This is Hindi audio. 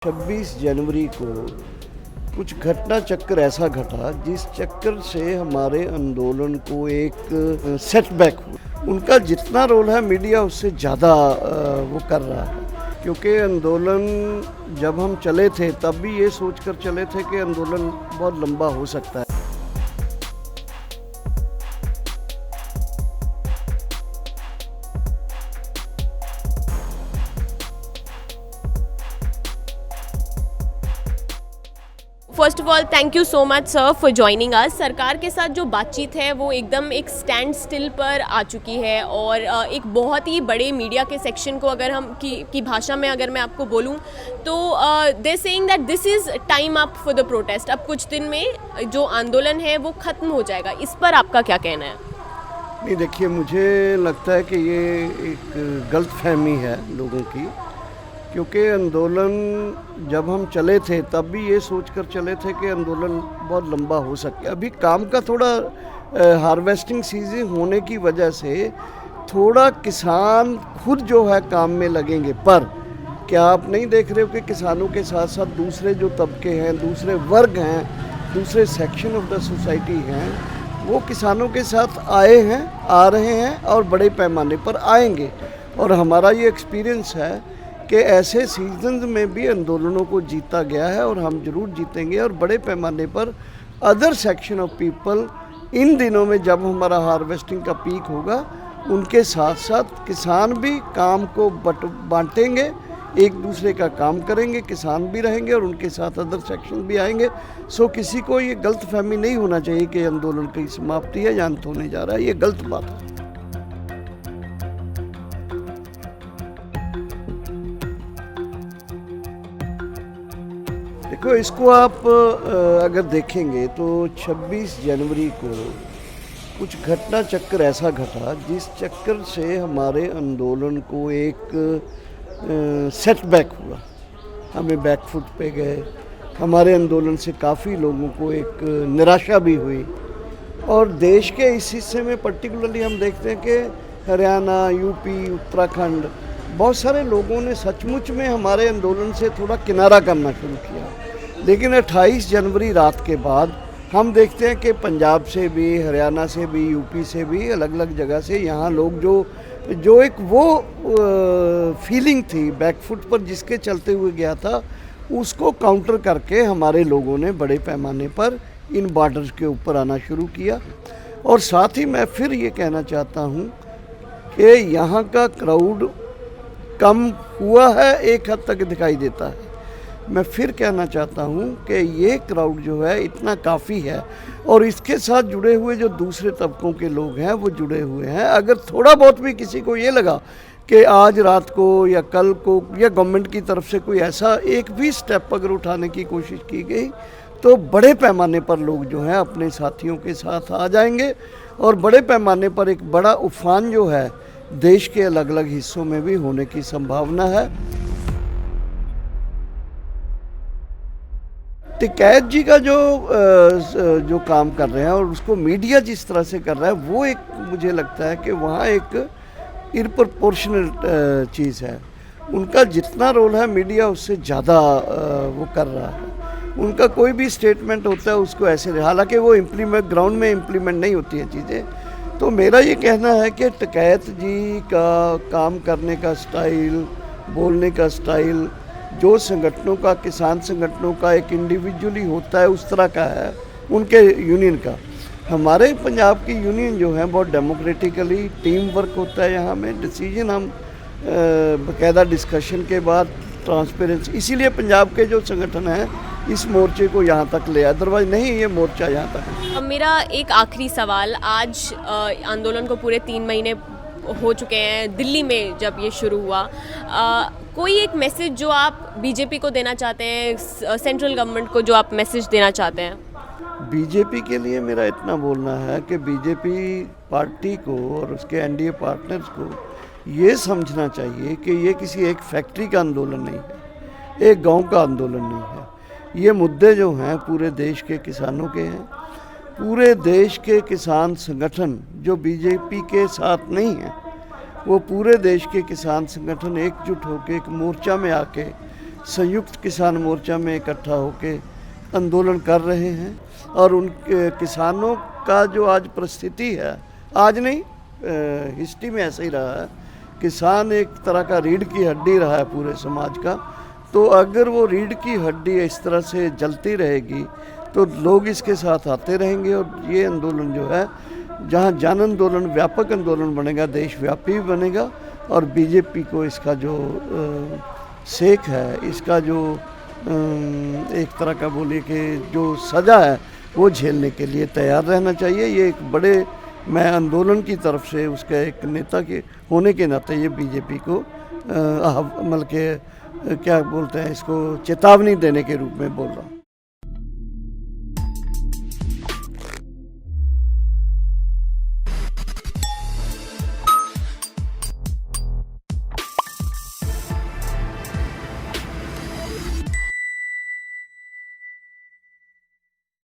26 जनवरी को कुछ घटना चक्कर ऐसा घटा जिस चक्कर से हमारे आंदोलन को एक सेटबैक हुआ। उनका जितना रोल है मीडिया उससे ज़्यादा वो कर रहा है, क्योंकि आंदोलन जब हम चले थे तब भी ये सोचकर चले थे कि आंदोलन बहुत लंबा हो सकता है। First of all thank you so much sir for joining us. सरकार के साथ जो बातचीत है वो एकदम एक स्टैंड स्टिल पर आ चुकी है और एक बहुत ही बड़े मीडिया के सेक्शन को अगर हम की भाषा में अगर मैं आपको बोलूं तो they saying that this is time up for the protest. अब कुछ दिन में जो आंदोलन है वो ख़त्म हो जाएगा। इस पर आपका क्या कहना है? नहीं, देखिए, मुझे लगता है कि ये एक गलतफहमी है लोगों की, क्योंकि आंदोलन जब हम चले थे तब भी ये सोचकर चले थे कि आंदोलन बहुत लंबा हो सके। अभी काम का थोड़ा हार्वेस्टिंग सीजन होने की वजह से थोड़ा किसान खुद जो है काम में लगेंगे, पर क्या आप नहीं देख रहे हो कि किसानों के साथ साथ दूसरे जो तबके हैं, दूसरे वर्ग हैं, दूसरे सेक्शन ऑफ द सोसाइटी हैं, वो किसानों के साथ आए हैं, आ रहे हैं और बड़े पैमाने पर आएंगे। और हमारा ये एक्सपीरियंस है कि ऐसे सीजन्स में भी आंदोलनों को जीता गया है और हम जरूर जीतेंगे। और बड़े पैमाने पर other section of people in दिनों में जब हमारा हार्वेस्टिंग का पीक होगा, उनके साथ साथ किसान भी काम को बांटेंगे, एक दूसरे का काम करेंगे, किसान भी रहेंगे और उनके साथ अदर सेक्शन भी आएंगे। सो किसी को ये गलतफहमी नहीं होना चाहिए कि आंदोलन की समाप्ति है या अंत होने जा रहा है, ये गलत बात है। देखो, इसको आप अगर देखेंगे तो 26 जनवरी को कुछ घटना चक्कर ऐसा घटा जिस चक्कर से हमारे आंदोलन को एक सेटबैक हुआ। हमें बैकफुट पे गए, हमारे आंदोलन से काफ़ी लोगों को एक निराशा भी हुई। और देश के इस हिस्से में पर्टिकुलरली हम देखते हैं कि हरियाणा, यूपी, उत्तराखंड, बहुत सारे लोगों ने सचमुच में हमारे आंदोलन से थोड़ा किनारा करना शुरू किया। लेकिन 28 जनवरी रात के बाद हम देखते हैं कि पंजाब से भी, हरियाणा से भी, यूपी से भी, अलग अलग जगह से यहाँ लोग जो एक वो फीलिंग थी बैकफुट पर जिसके चलते हुए गया था, उसको काउंटर करके हमारे लोगों ने बड़े पैमाने पर इन बॉर्डर्स के ऊपर आना शुरू किया। और साथ ही मैं फिर ये कहना चाहता हूँ कि यहाँ का क्राउड कम हुआ है, एक हद तक दिखाई देता है। मैं फिर कहना चाहता हूँ कि ये क्राउड जो है इतना काफ़ी है और इसके साथ जुड़े हुए जो दूसरे तबकों के लोग हैं वो जुड़े हुए हैं। अगर थोड़ा बहुत भी किसी को ये लगा कि आज रात को या कल को या गवर्नमेंट की तरफ से कोई ऐसा एक भी स्टेप अगर उठाने की कोशिश की गई, तो बड़े पैमाने पर लोग जो हैं अपने साथियों के साथ आ जाएंगे और बड़े पैमाने पर एक बड़ा उफान जो है देश के अलग अलग हिस्सों में भी होने की संभावना है। टिकैत जी का जो काम कर रहे हैं और उसको मीडिया जिस तरह से कर रहा है, वो एक मुझे लगता है कि वहाँ एक इरप्रोपोर्शनल चीज़ है। उनका जितना रोल है मीडिया उससे ज़्यादा वो कर रहा है। उनका कोई भी स्टेटमेंट होता है उसको ऐसे, हालांकि वो ग्राउंड में इम्प्लीमेंट नहीं होती हैं चीज़ें। तो मेरा ये कहना है कि टिकैत जी का काम करने का स्टाइल, बोलने का स्टाइल, जो संगठनों का, किसान संगठनों का एक इंडिविजुअली होता है उस तरह का है उनके यूनियन का। हमारे पंजाब की यूनियन जो है बहुत डेमोक्रेटिकली टीम वर्क होता है। यहाँ में डिसीजन हम बाकायदा डिस्कशन के बाद ट्रांसपेरेंसी, इसीलिए पंजाब के जो संगठन हैं इस मोर्चे को यहाँ तक ले, अदरवाइज नहीं ये मोर्चा यहाँ तक। अब मेरा एक आखिरी सवाल, आज आंदोलन को पूरे 3 महीने हो चुके हैं। दिल्ली में जब ये शुरू हुआ, कोई एक मैसेज जो आप बीजेपी को देना चाहते हैं, सेंट्रल गवर्नमेंट को जो आप मैसेज देना चाहते हैं? बीजेपी के लिए मेरा इतना बोलना है कि बीजेपी पार्टी को और उसके एनडीए पार्टनर्स को ये समझना चाहिए कि ये किसी एक फैक्ट्री का आंदोलन नहीं है, एक गांव का आंदोलन नहीं है। ये मुद्दे जो हैं पूरे देश के किसानों के हैं। पूरे देश के किसान संगठन जो बीजेपी के साथ नहीं हैं, वो पूरे देश के किसान संगठन एकजुट होकर एक मोर्चा में आके संयुक्त किसान मोर्चा में इकट्ठा होके आंदोलन कर रहे हैं। और उन किसानों का जो आज परिस्थिति है, आज नहीं, हिस्ट्री में ऐसा ही रहा है, किसान एक तरह का रीढ़ की हड्डी रहा है पूरे समाज का। तो अगर वो रीढ़ की हड्डी इस तरह से जलती रहेगी तो लोग इसके साथ आते रहेंगे। और ये आंदोलन जो है, जहाँ जन आंदोलन व्यापक आंदोलन बनेगा, देशव्यापी भी बनेगा, और बीजेपी को इसका जो सेक है, इसका जो एक तरह का बोलिए कि जो सज़ा है वो झेलने के लिए तैयार रहना चाहिए। ये एक बड़े, मैं आंदोलन की तरफ से उसके एक नेता के होने के नाते ये बीजेपी को मतलब के क्या बोलते हैं इसको, चेतावनी देने के रूप में बोल रहा हूँ।